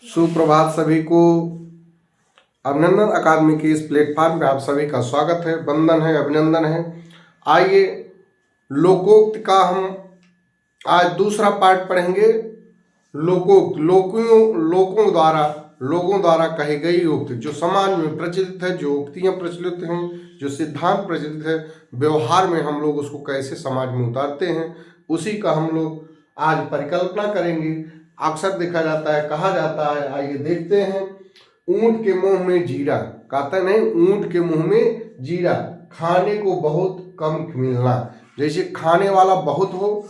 सुप्रभात सभी को। अभिनंदन अकादमी के इस प्लेटफॉर्म पे आप सभी का स्वागत है, वंदन है, अभिनंदन है। आइए लोकोक्त का हम आज दूसरा पार्ट पढ़ेंगे। लोकोक्त लोगों द्वारा कही गई उक्ति जो समाज में प्रचलित है, जो उक्तियां प्रचलित हैं, जो सिद्धांत प्रचलित है, व्यवहार में हम लोग उसको कैसे समाज में उतारते हैं, उसी का हम लोग आज परिकल्पना करेंगे। अक्सर देखा जाता है, कहा जाता है, आइए देखते हैं। ऊंट के मुंह में जीरा, कहता नहीं, ऊंट के मुंह में जीरा, खाने को बहुत कम मिलना। जैसे खाने वाला बहुत हो,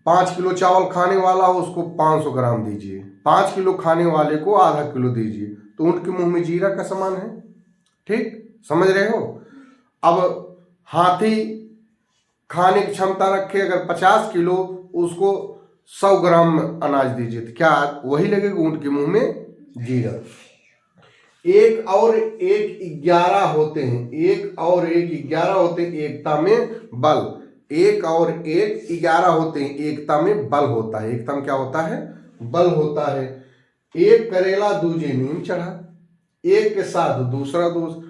5 किलो चावल खाने वाला हो उसको 500 ग्राम दीजिए, 5 किलो खाने वाले को आधा किलो दीजिए, तो ऊंट के मुंह में जीरा का समान है। ठीक समझ रहे हो। अब हाथी खाने की क्षमता रखे, अगर 50 किलो, उसको 100 ग्राम अनाज दीजिए, तो क्या वही लगेगा ऊंट के मुंह में जीरा। एक और एक 11 होते हैं, एक और एक 11 होते हैं, एकता में बल। एक और एक 11 होते हैं, एकता में बल होता है। एकता में क्या होता है? बल होता है। एक करेला दूजे नीम चढ़ा, एक के साथ दूसरा दोस्त,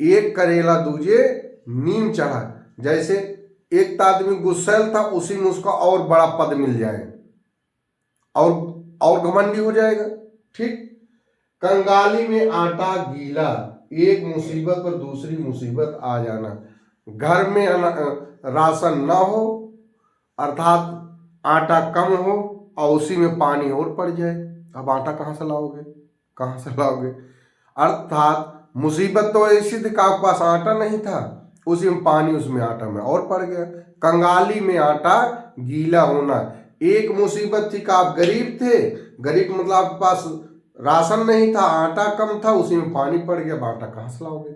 एक करेला दूजे नीम चढ़ा। जैसे एक आदमी गुस्सैल था, उसी में उसका और बड़ा पद मिल जाए और घमंडी हो जाएगा। ठीक। कंगाली में आटा गीला, एक मुसीबत पर दूसरी मुसीबत आ जाना। घर में राशन ना हो, अर्थात आटा कम हो और उसी में पानी और पड़ जाए, अब आटा कहाँ से लाओगे, कहाँ से लाओगे। अर्थात मुसीबत तो ऐसी थी कि आपके पास आटा नहीं था, उसी में पानी, उसमें आटा में और पड़ गया। कंगाली में आटा गीला होना। एक मुसीबत थी कि आप गरीब थे, गरीब मतलब आपके पास राशन नहीं था, आटा कम था, उसी में पानी पड़ गया, अब आटा कहाँ से लाओगे।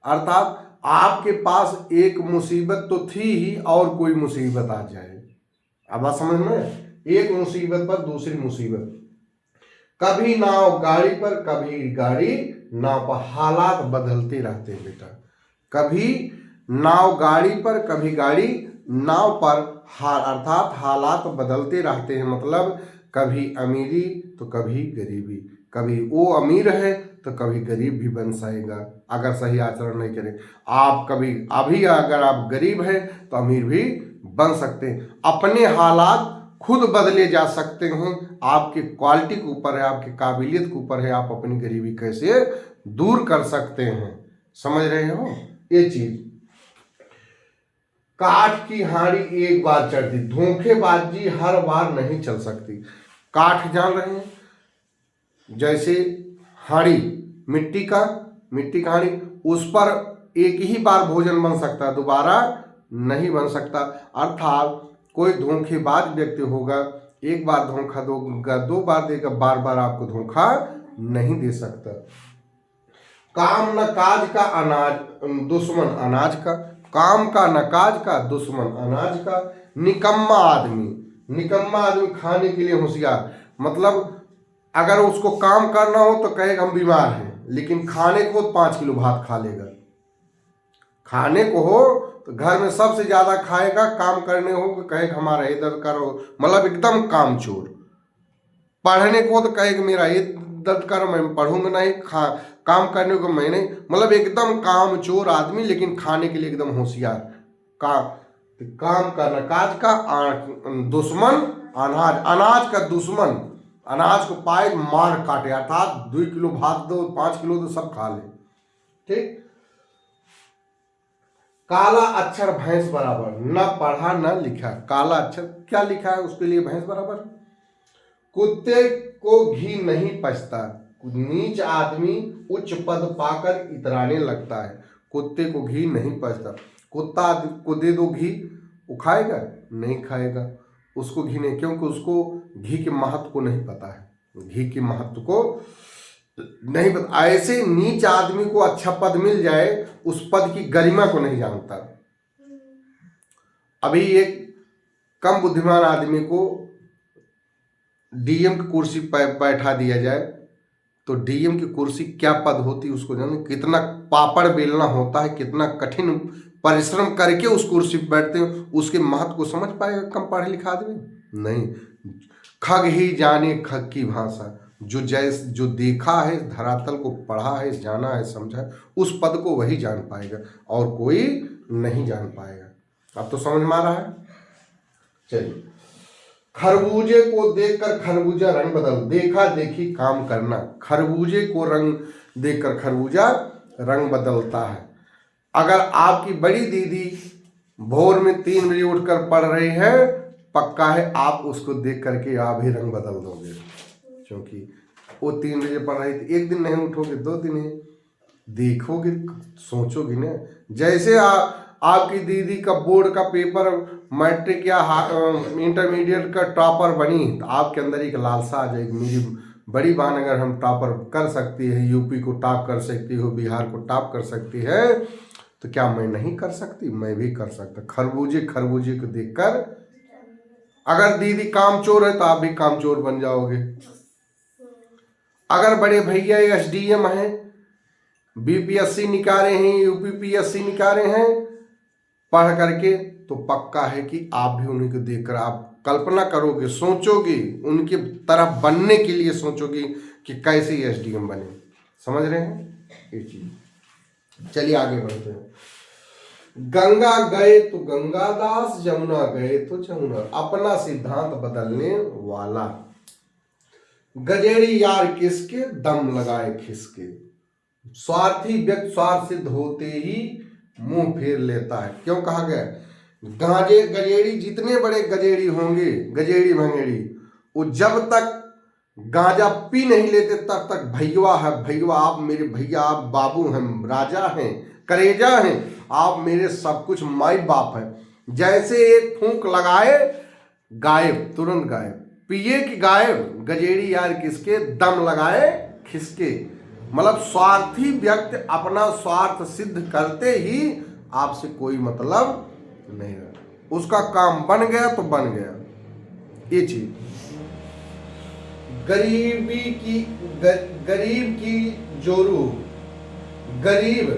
अर्थात आपके पास एक मुसीबत तो थी ही और कोई मुसीबत आ जाए। अब बात समझ में, एक मुसीबत पर दूसरी मुसीबत। कभी नाव गाड़ी पर, कभी गाड़ी नाव पर, हालात बदलते रहते हैं बेटा। कभी नाव गाड़ी पर, कभी गाड़ी नाव पर, अर्थात हालात बदलते रहते हैं। मतलब कभी अमीरी तो कभी गरीबी, कभी वो अमीर है तो कभी गरीब भी बन जाएगा अगर सही आचरण नहीं करें। आप कभी अभी अगर आप गरीब हैं तो अमीर भी बन सकते हैं। अपने हालात खुद बदले जा सकते हैं, आपकी क्वालिटी के ऊपर है, आपकी काबिलियत के ऊपर है, आप अपनी गरीबी कैसे दूर कर सकते हैं। समझ रहे हो ये चीज। काठ की हांडी एक बार चढ़ती, धोखेबाजी हर बार नहीं चल सकती। काठ जान रहे हैं, जैसे हांडी मिट्टी का हांडी, उस पर एक ही बार भोजन बन सकता है, दोबारा नहीं बन सकता। अर्थात कोई धोखेबाज व्यक्ति होगा, एक बार धोखा दोगा, 2 बार देगा, बार बार आपको धोखा नहीं दे सकता। काम न काज का अनाज दुश्मन अनाज का, काम का न काज का दुश्मन अनाज का। निकम्मा आदमी खाने के लिए होशियार। मतलब अगर उसको काम करना हो तो कहेगा हम बीमार हैं, लेकिन खाने को 5 किलो भात खा लेगा। खाने को हो तो घर में सबसे ज्यादा खाएगा, काम करने हो तो कहेगा हमारा ये दर्द करो, मतलब एकदम कामचोर। पढ़ने को तो कहेगा मेरा ये दर्द करो, मैं पढ़ूंगा नहीं, काम करने को मैं नहीं, मतलब एकदम कामचोर आदमी, लेकिन खाने के लिए एकदम होशियार। काम का नकाज का दुश्मन अनाज का दुश्मन, अनाज को पाए मार काटे, अर्थात 2 किलो भात दो, 5 किलो दो, सब खा ले। ठीक। काला अक्षर भैंस बराबर, न पढ़ा न लिखा। काला अक्षर क्या लिखा है उसके लिए भैंस बराबर। कुत्ते को घी नहीं पचता, नीच आदमी उच्च पद पाकर इतराने लगता है। कुत्ते को घी नहीं पचता, कुत्ता को दे दो घी, वो खाएगा नहीं खाएगा, उसको घी नहीं, क्योंकि उसको घी के महत्व को नहीं पता है, घी के महत्व को नहीं पता। ऐसे नीच आदमी को अच्छा पद मिल जाए, उस पद की गरिमा को नहीं जानता। अभी एक कम बुद्धिमान आदमी को डीएम की कुर्सी पर बैठा दिया जाए तो डीएम की कुर्सी क्या पद होती है उसको जाने, कितना पापड़ बेलना होता है, कितना कठिन परिश्रम करके उस कुर्सी पर बैठते हैं, उसके महत्व को समझ पाएगा कम पढ़े लिखा आदमी? नहीं। खग ही जाने खग की भाषा, जो देखा है धरातल को, पढ़ा है, जाना है, समझा है, उस पद को वही जान पाएगा और कोई नहीं जान पाएगा। अब तो समझ में आ रहा है। चलिए, खरबूजे को देखकर खरबूजा रंग बदल, देखा देखी काम करना, खरबूजे को रंग देखकर खरबूजा रंग बदलता है। अगर आपकी बड़ी दीदी भोर में 3 बजे उठकर पढ़ रही है, पक्का है आप उसको देख करके आप ही रंग बदल दोगे, क्योंकि वो 3 बजे पढ़ रही थी। एक दिन नहीं उठोगे, 2 दिन है, देखोगे, सोचोगे ना। जैसे आपकी दीदी का बोर्ड का पेपर, मैट्रिक या इंटरमीडिएट का टॉपर बनी, तो आपके अंदर एक लालसा आ जाएगी, मेरी बड़ी बहन अगर हम टॉपर कर सकती है, यूपी को टॉप कर सकती हो, बिहार को टॉप कर सकती है, तो क्या मैं नहीं कर सकती? मैं भी कर सकता। खरबूजे खरबूजे को देखकर, अगर दीदी कामचोर है तो आप भी कामचोर बन जाओगे। अगर बड़े भैया एसडीएम हैं, बीपीएससी निकाले हैं, यूपीपीएससी निकाले हैं पढ़ करके, तो पक्का है कि आप भी उन्हीं को देखकर आप कल्पना करोगे, सोचोगे, उनके तरफ बनने के लिए सोचोगे कि कैसे एसडीएम बने। समझ रहे हैं ये चीज? चलिए आगे बढ़ते हैं। गंगा गए तो गंगादास, जमुना गए तो जमुना, अपना सिद्धांत बदलने वाला। गजेड़ी यार किसके, दम लगाए खिसके। स्वार्थी व्यक्ति स्वार्थ सिद्ध होते ही मुंह फेर लेता है। क्यों कहा गया? गजेड़ी जितने बड़े गजेड़ी होंगे, गजेड़ी भंगेड़ी, वो जब तक गांजा पी नहीं लेते तब तक भैया है, भैया आप मेरे भैया, आप बाबू हैं, राजा हैं, करेजा हैं, आप मेरे सब कुछ, माई बाप है। जैसे एक फूंक लगाए गायब, तुरंत गायब, पिए कि गायब। गजेड़ी यार किसके, दम लगाए खिसके। मतलब स्वार्थी व्यक्ति अपना स्वार्थ सिद्ध करते ही आपसे कोई मतलब नहीं रहा, उसका काम बन गया तो बन गया। ये चीज गरीब की जोरू, गरीब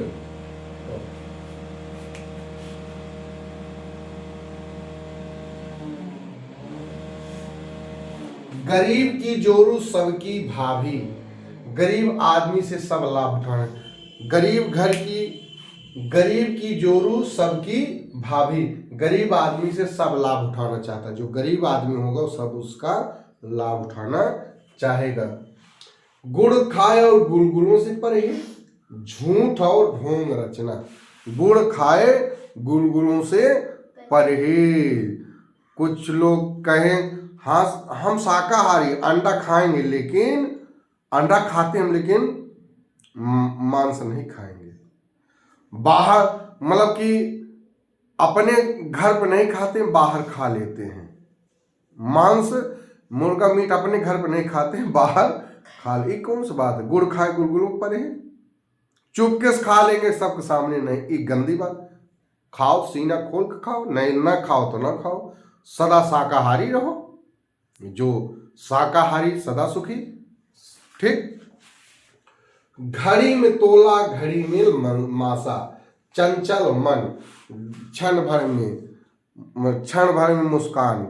की जोरू सबकी भाभी। गरीब आदमी से सब लाभ उठाना। गरीब की जोरू सबकी भाभी, गरीब आदमी से सब लाभ उठाना चाहता है। जो गरीब आदमी होगा वो सब उसका लाभ उठाना चाहेगा। गुड़ खाए और गुलगुलों से परहेज, झूठ और ढोंग रचना। गुड़ खाए गुलगुलों से परहेज। कुछ लोग कहें हाँ हम शाकाहारी, अंडा खाएंगे, लेकिन अंडा खाते हैं लेकिन मांस नहीं खाएंगे। बाहर मतलब कि अपने घर पर नहीं खाते, बाहर खा लेते हैं। मांस, मुर्गा मीट अपने घर पर नहीं खाते हैं, बाहर खा ले। कौन सी बात है? गुड़ खाए गुलगुलों पर है, चुपके से खा लेंगे सबके सामने नहीं, एक गंदी बात। खाओ, सीना खोल के खाओ, नहीं ना खाओ तो ना खाओ, सदा शाकाहारी रहो। जो शाकाहारी सदा सुखी। ठीक। घड़ी में तोला घड़ी में मासा, चंचल मन क्षण भर में मुस्कान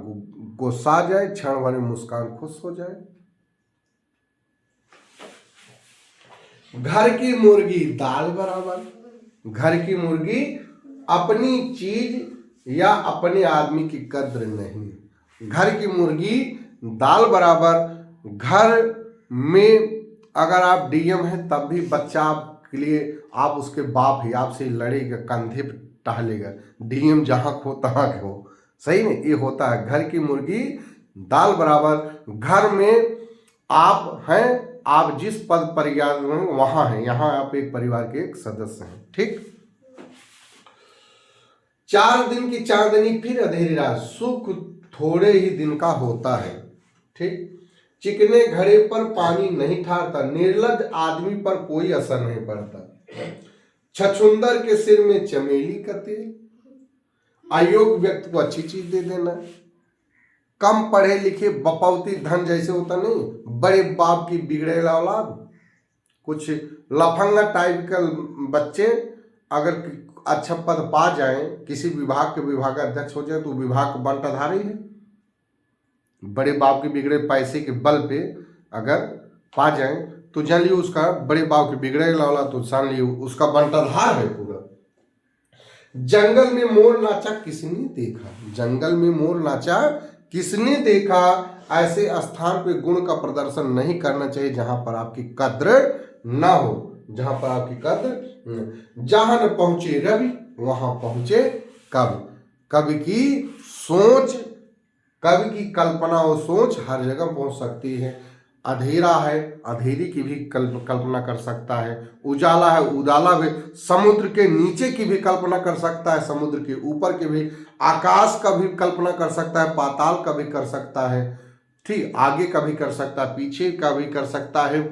गुस्सा जाए, क्षण भर में मुस्कान खुश हो जाए। घर की मुर्गी दाल बराबर। घर की मुर्गी अपनी चीज या अपने आदमी की कद्र नहीं। घर की मुर्गी दाल बराबर। घर में अगर आप डीएम हैं तब भी बच्चा आपके लिए, आप उसके बाप ही आपसे लड़ेगा, कंधे पे टहलेगा। डीएम जहां खो तहां खो। सही नहीं? ये होता है। घर की मुर्गी दाल बराबर। घर में आप हैं, आप जिस पद परिवार में वहां हैं, यहां आप एक परिवार के एक सदस्य हैं। ठीक। 4 दिन की चांदनी फिर अंधेरी रात, सुख थोड़े ही दिन का होता है। ठीक। चिकने घड़े पर पानी नहीं ठहरता, निर्लज आदमी पर कोई असर नहीं पड़ता। छछुंदर के सिर में चमेली का तेल, अयोग्य व्यक्ति को अच्छी चीज दे देना। कम पढ़े लिखे बपौती धन जैसे होता नहीं, बड़े बाप की बिगड़ेला औलाद, कुछ लफंगा टाइप का बच्चे अगर अच्छा पद पा जाएं, किसी विभाग के विभागाध्यक्ष हो जाए तो विभाग को बंटाधारी है। बड़े बाप के बिगड़े पैसे के बल पे अगर पा जाए तो जान लियो उसका बड़े बाप के बिगड़े वाला तो जान लियो उसका बंटाधार है पूरा। जंगल में मोर नाचा किसने देखा, जंगल में मोर नाचा किसने देखा, ऐसे स्थान पे गुण का प्रदर्शन नहीं करना चाहिए जहां पर आपकी कद्र ना हो, जहां पर आपकी कद्र। जहां न पहुंचे रवि वहां पहुंचे कवि, कवि की सोच, कवि की कल्पना और सोच हर जगह पहुंच सकती है। अंधेरा है अंधेरी की भी कल्पना कर सकता है, उजाला है उजाला भी, समुद्र के नीचे की भी कल्पना कर सकता है, समुद्र के ऊपर के भी, आकाश का भी कल्पना कर सकता है, पाताल का भी कर सकता है, ठीक, आगे का भी कर सकता है, पीछे का भी कर सकता है,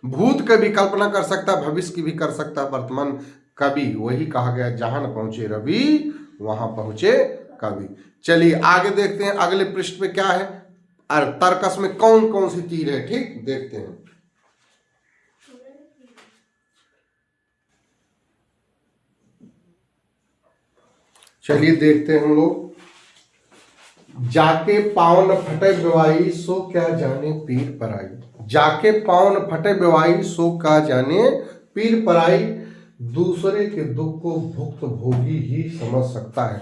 भूत का भी कल्पना कर सकता है, भविष्य की भी कर सकता है, वर्तमान कवि। वही कहा गया जहां न पहुंचे रवि वहां पहुंचे कवि। चलिए आगे देखते हैं अगले पृष्ठ पे क्या है और तर्कस में कौन कौन सी तीर है, ठीक देखते हैं। चलिए देखते हैं हम लोग। जाके पाँव न फटे बेवाई सो क्या जाने पीर पराई, जाके पाँव न फटे बेवाई सो क्या जाने पीर पराई। दूसरे के दुख को भुक्त भोगी ही समझ सकता है,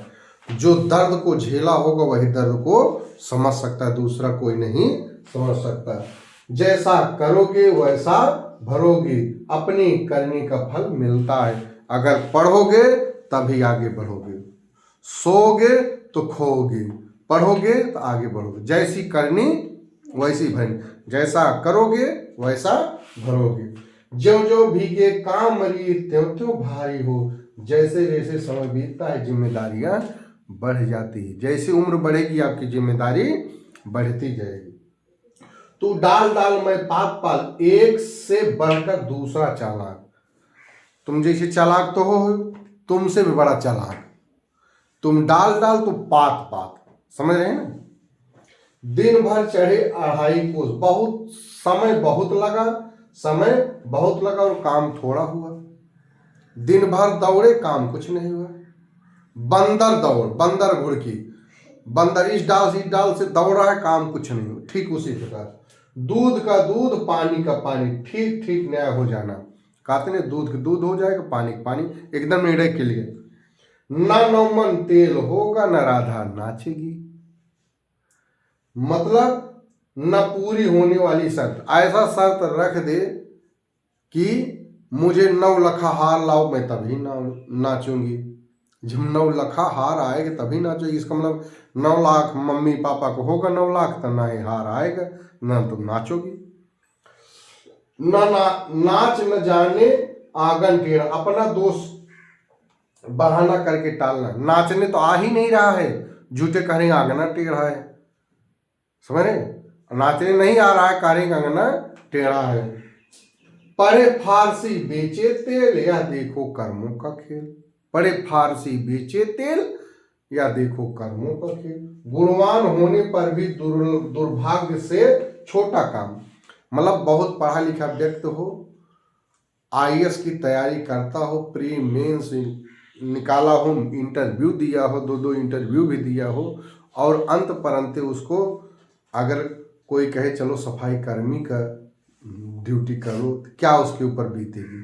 जो दर्द को झेला होगा वही दर्द को समझ सकता है, दूसरा कोई नहीं समझ सकता। जैसा करोगे वैसा भरोगे, अपनी करने का फल मिलता है। अगर पढ़ोगे तभी आगे बढ़ोगे, सोओगे तो खोओगे, पढ़ोगे तो आगे बढ़ोगे। जैसी करनी वैसी भरनी, जैसा करोगे वैसा भरोगे। ज्यों ज्यों भीगे काम मरी त्यों त्यों भारी हो, जैसे जैसे समय बीतता है जिम्मेदारियां बढ़ जाती है, जैसे उम्र बढ़ेगी आपकी जिम्मेदारी बढ़ती जाएगी। तू डाल डाल मैं पात पाल, एक से बढ़कर दूसरा चालाक। तुम जैसे चालाक तो हो, तुमसे भी बड़ा चालाक। तुम डाल डाल तो पात पात, समझ रहे हैं ना। दिन भर चढ़े 2.5 कोस, बहुत समय बहुत लगा, समय बहुत लगा और काम थोड़ा हुआ। दिन भर दौड़े काम कुछ नहीं हुआ। बंदर दौड़, बंदर घुड़की, बंदर इस डाल से दौड़ रहा है, काम कुछ नहीं हुआ। ठीक उसी प्रकार दूध का दूध पानी का पानी, ठीक ठीक न्याय हो जाना। कहते हैं दूध का दूध हो जाएगा, पानी का पानी, एकदम निर्णय के लिए। न नौमन तेल होगा न राधा नाचेगी, मतलब न पूरी होने वाली शर्त, ऐसा शर्त रख दे कि मुझे 9 लखा हार लाओ मैं तभी नाचूंगी। जब 9 लखा हार आएगा तभी नाचोगी, इसका मतलब 9 लाख मम्मी पापा को होगा 9 लाख तो ना ही हार आएगा ना तुम नाचोगी। ना नाच न जाने आंगन टेढ़ा, अपना दोष बहाना करके टालना। नाचने तो आ ही नहीं रहा है, झूठे कह रहे आंगना टेढ़ा है, समझ रहे, नाचने नहीं आ रहा है, कह रहे आंगना टेढ़ा है। पढ़े फारसी बेचे तेल या देखो कर्मों का खेल, पढ़े फारसी बेचे तेल या देखो कर्मों का खेल। गुणवान होने पर भी दुर्भाग्य से छोटा काम, मतलब बहुत पढ़ा लिखा व्यक्ति हो, IAS की तैयारी करता हो, प्री मेंस निकाला हो, इंटरव्यू दिया हो, 2 इंटरव्यू भी दिया हो, और अंत परंते उसको अगर कोई कहे चलो सफाई कर्मी का ड्यूटी करो, तो क्या उसके ऊपर बीतेगी,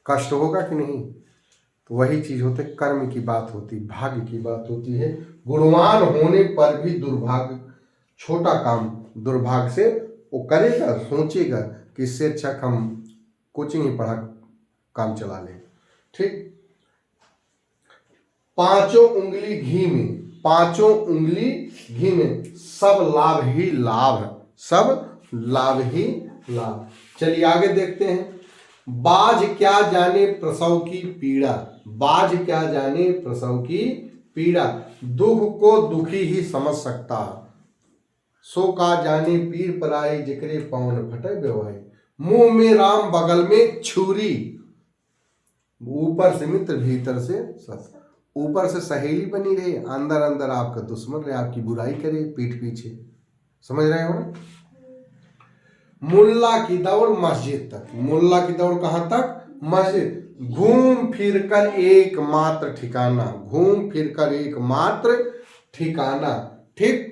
कष्ट होगा कि नहीं। तो वही चीज होती है, कर्म की बात होती, भाग्य की बात होती है। गुणवान होने पर भी दुर्भाग्य, छोटा काम दुर्भाग्य से वो करेगा, सोचेगा कि इससे अच्छा हम कोचिंग ही पढ़ा काम चला लें, ठीक। 5 उंगली घी में, 5 उंगली घी में, सब लाभ ही लाभ, सब लाभ ही लाभ। चलिए आगे देखते हैं। बाज क्या जाने प्रसव की पीड़ा, बाज क्या जाने प्रसव की पीड़ा, दुख को दुखी ही समझ सकता, सो का जाने पीर पराई, जिकरे पवन फटे बेवाई। मुंह में राम बगल में छुरी, ऊपर से मित्र भीतर से सस, ऊपर से सहेली बनी रहे, अंदर अंदर आपका दुश्मन रहे, आपकी बुराई करे पीठ पीछे, समझ रहे हो ना। मुल्ला की दौड़ मस्जिद तक, मुल्ला की दौड़ कहां तक, मस्जिद। घूम फिर कर एकमात्र ठिकाना, घूम फिर कर एकमात्र ठिकाना, ठीक।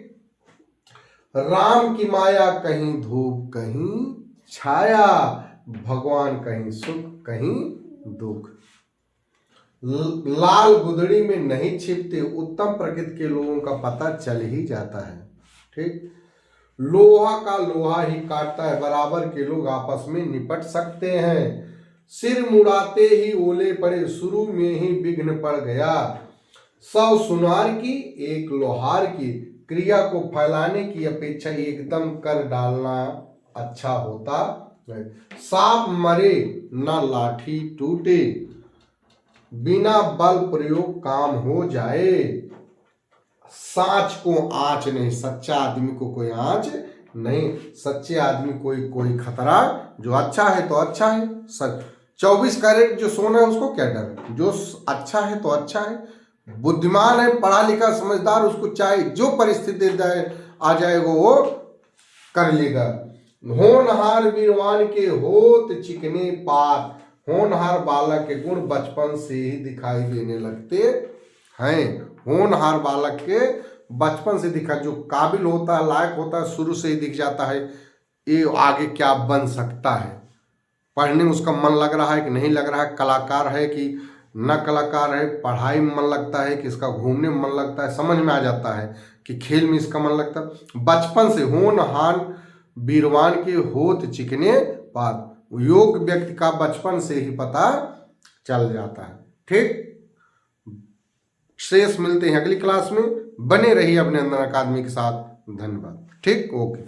राम की माया कहीं धूप कहीं छाया, भगवान कहीं सुख कहीं दुख। लाल गुदड़ी में नहीं छिपते, उत्तम प्रकृति के लोगों का पता चल ही जाता है। ठीक, लोहा का लोहा ही काटता है, बराबर के लोग आपस में निपट सकते हैं। सिर मुड़ाते ही ओले पड़े, शुरू में ही विघ्न पड़ गया। 100 सुनार की एक लोहार की, क्रिया को फैलाने की अपेक्षा एकदम कर डालना अच्छा होता है। सांप मरे न लाठी टूटे, बिना बल प्रयोग काम हो जाए। सांच को आंच नहीं, सच्चा आदमी को कोई आंच नहीं, सच्चे आदमी कोई खतरा, जो अच्छा है तो अच्छा है। 24 कैरेट जो सोना है उसको क्या डर है, जो अच्छा है तो अच्छा है। बुद्धिमान है, पढ़ा लिखा समझदार, उसको चाहे जो परिस्थिति आ जाएगा वो कर लेगा। होनहार वीरवान के होत चिकने पात, होनहार बालक के गुण बचपन से ही दिखाई देने लगते हैं। होनहार बालक के बचपन से दिखा, जो काबिल होता है, लायक होता है, शुरू से ही दिख जाता है ये आगे क्या बन सकता है। पढ़ने में उसका मन लग रहा है कि नहीं लग रहा है, कलाकार है कि न कलाकार है, पढ़ाई में मन लगता है कि इसका घूमने में मन लगता है, समझ में आ जाता है कि खेल में इसका मन लगता है। बचपन से होनहार वीरवान के होत चिकने पात, योग व्यक्ति का बचपन से ही पता चल जाता है। ठीक, शेष मिलते हैं अगली क्लास में। बने रहिए अपने अंदर अकादमी के साथ। धन्यवाद। ठीक, ओके।